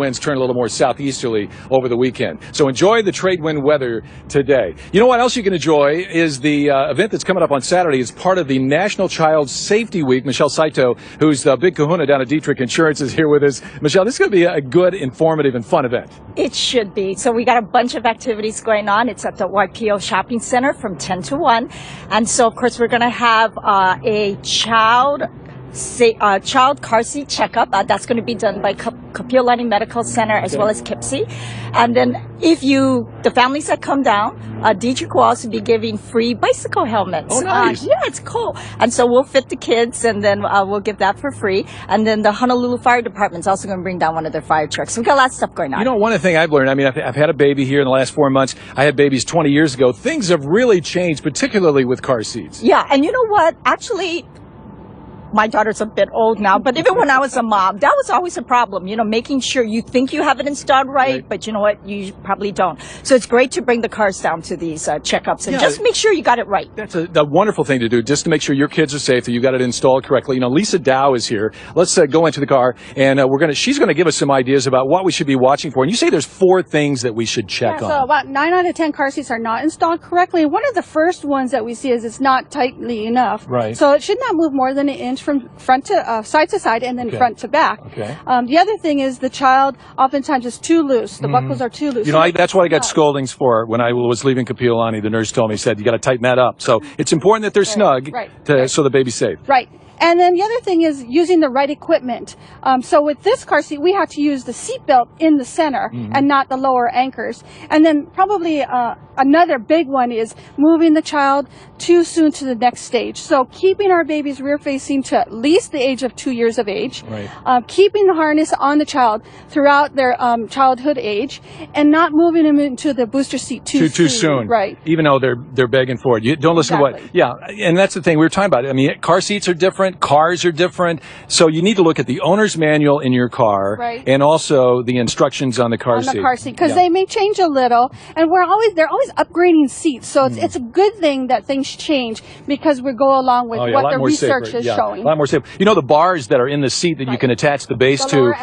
winds turn a little more southeasterly over the weekend. So enjoy the trade wind weather today. You know what else you can enjoy is the event that's coming up on Saturday. It's part of the National Child Safety Week. Michelle Saito, who's the big kahuna down at DTRIC Insurance, is here with us. Michelle, this is going to be a good, informative, and fun event. It should be. So we got a bunch of activities going on. It's at the YPO Shopping Center from 10 to 1. And so, of course, we're going to have a child car seat checkup. That's going to be done by Kapiolani Medical Center as well as KIPSI. And then the families that come down, DTRIC will also be giving free bicycle helmets. Oh, nice. Yeah, it's cool. And so we'll fit the kids, and then we'll give that for free. And then the Honolulu Fire Department's also going to bring down one of their fire trucks. So we've got a lot of stuff going on. You know, one thing I've learned, I mean, I've had a baby here in the last 4 months. I had babies 20 years ago. Things have really changed, particularly with car seats. Yeah, and you know what? Actually, my daughter's a bit old now, but even when I was a mom, that was always a problem, you know, making sure you think you have it installed right, but you know what, you probably don't. So it's great to bring the cars down to these checkups and just make sure you got it right. That's a wonderful thing to do, just to make sure your kids are safe, that you got it installed correctly. You know, Lisa Dow is here. Let's go into the car, and she's going to give us some ideas about what we should be watching for. And you say there's 4 things that we should check on. So about 9 out of 10 car seats are not installed correctly. One of the first ones that we see is it's not tightly enough. Right. So it should not move more than an inch from side to side and then front to back. Okay. The other thing is the child oftentimes is too loose. The buckles are too loose. You know, that's what I got scoldings for when I was leaving Kapiolani. The nurse told me, said, you got to tighten that up. So it's important that they're snug so the baby's safe. Right. And then the other thing is using the right equipment. So with this car seat, we have to use the seat belt in the center and not the lower anchors. And then probably another big one is moving the child too soon to the next stage. So keeping our babies rear facing to at least the age of 2 years of age. Right. Keeping the harness on the child throughout their childhood age, and not moving them into the booster seat too soon. Right. Even though they're begging for it. You don't listen to what. Yeah. And that's the thing we were talking about. I mean, car seats are different. Cars are different, so you need to look at the owner's manual in your car, and also the instructions on the car seat. Because they may change a little, and they're always upgrading seats. So it's a good thing that things change, because we go along with what the research is showing. A lot more safe. You know, the bars that are in the seat that you can attach the base to,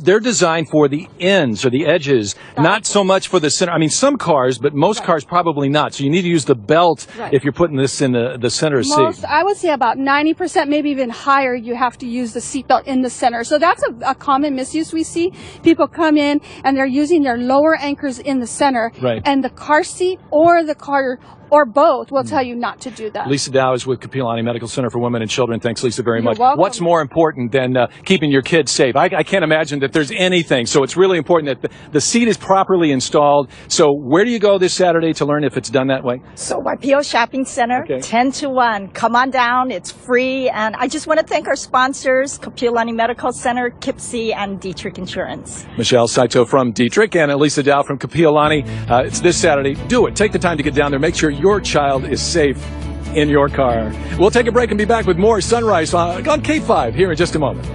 they're designed for the ends or the edges, not so much for the center. I mean, some cars, but most cars probably not. So you need to use the belt if you're putting this in the center seat. I would say about 90%, maybe even higher, you have to use the seatbelt in the center. So that's a common misuse we see. People come in and they're using their lower anchors in the center, and the car seat or the car or both will tell you not to do that. Lisa Dow is with Kapiolani Medical Center for Women and Children. Thanks, Lisa, very much. Welcome. What's more important than keeping your kids safe? I can't imagine that there's anything. So it's really important that the seat is properly installed. So where do you go this Saturday to learn if it's done that way? So YPO Shopping Center, 10 to 1. Come on down. It's free. And I just want to thank our sponsors, Kapiolani Medical Center, KIPSI, and DTRIC Insurance. Michelle Saito from DTRIC and Lisa Dow from Kapiolani. It's this Saturday. Do it. Take the time to get down there. Make sure your child is safe in your car. We'll take a break and be back with more Sunrise on K5 here in just a moment.